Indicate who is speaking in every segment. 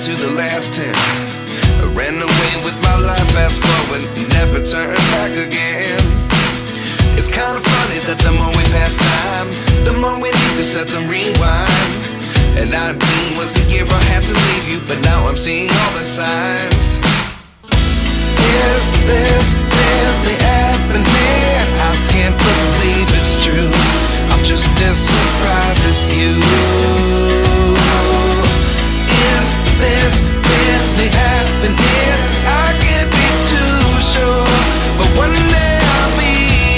Speaker 1: to the last 10. I ran away with my life, fast forward, never turn back again. It's kind of funny that the more we pass time, the more we need to set the rewind. And 19 was the year I had to leave you, but now I'm seeing all the signs. Is this really happening? I can't believe it's true. I'm just as surprised as you. Is this really happening? I can't be too sure, but one day I'll be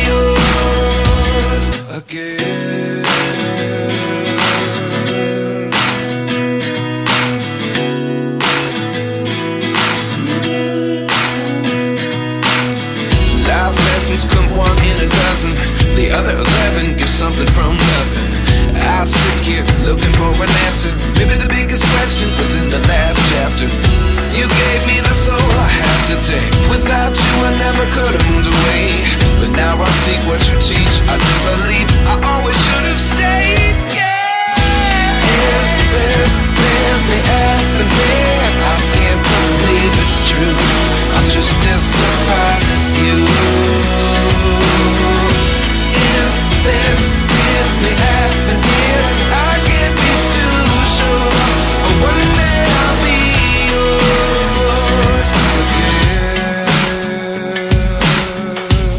Speaker 1: yours again. Life lessons come one in a dozen. The other 11 give something from nothing. I sit here looking for an answer. Maybe the biggest question was in the last chapter. You gave me the soul I have today. Without you I never could have moved away. But now I see what you teach. I do believe I always should have stayed. Yeah. Is this really happening? I can't believe it's true. I'm just as surprised as you. Is this really happening? I can't be too sure, but one day I'll be yours again.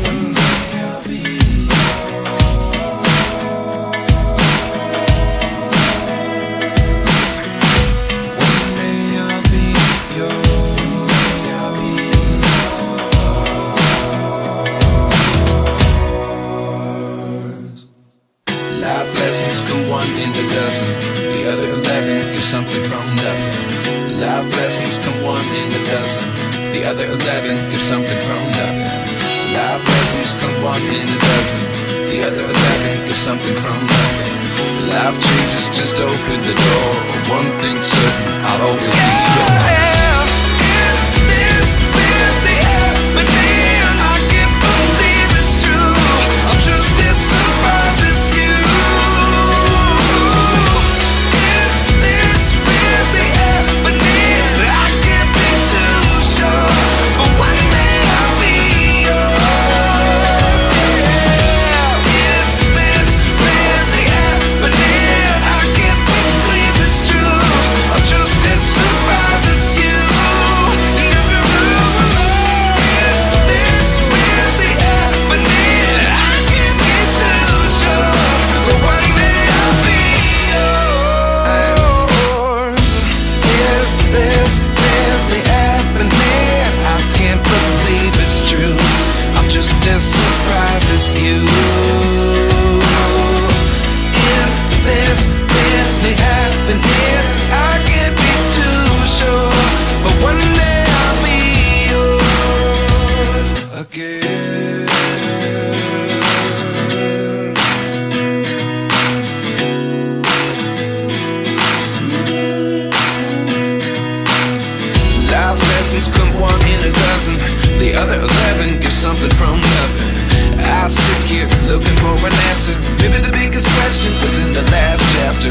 Speaker 1: One day I'll be yours. One day I'll be yours. Life lessons come one in a dozen. The other 11 give something from nothing. Life lessons come one in a dozen. The other 11 give something from nothing. Life lessons come one in a dozen. The other 11 give something from nothing. Life changes just open the door. One thing's certain, I'll always be yours. Is this really happening? I can't believe it's true. I'm just as surprised as you. Is this really happening? I can't be too sure, but one day I'll be yours. Yeah. Is this really happening? I can't believe it's true. I'm just as surprised as you. Is this really happening? I can't be too sure, but one day I'll be yours. Is this really happening? I can't believe it's true. I'm just as surprised as you. Is this really happening? I can't be too sure, but one day I'll be yours again. Life lessons come one in a dozen. The other 11 give something from nothing. I sit here looking for an answer. Maybe the biggest question was in the last chapter.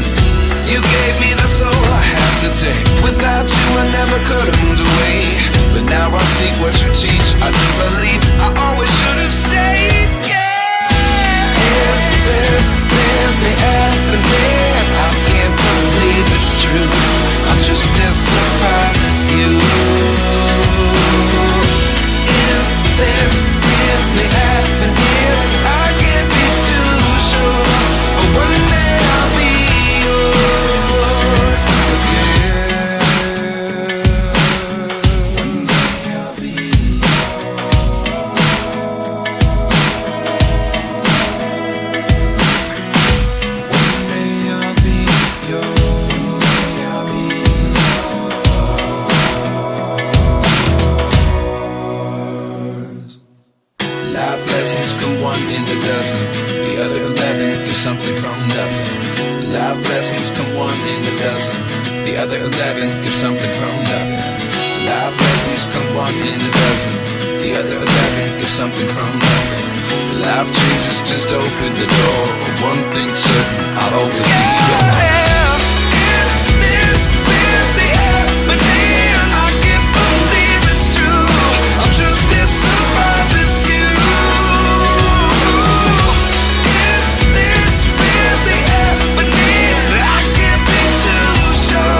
Speaker 1: You gave me the soul I have today. Without you I never could have moved away. But now I see what you teach. I do believe I always should have stayed. Yeah. Is this really happening? I can't believe it's true. I'm just as surprised as you. Is this really happening? I can't be too sure, but one day I'll be yours again. One day I'll be One day I'll be yours. Life lessons come one in a dozen. The other 11 give something from nothing. Life lessons come one in a dozen. The other 11 give something from nothing. Life lessons come one in a dozen. The other 11 give something from nothing. Life changes just open the door. One thing's certain, I'll always be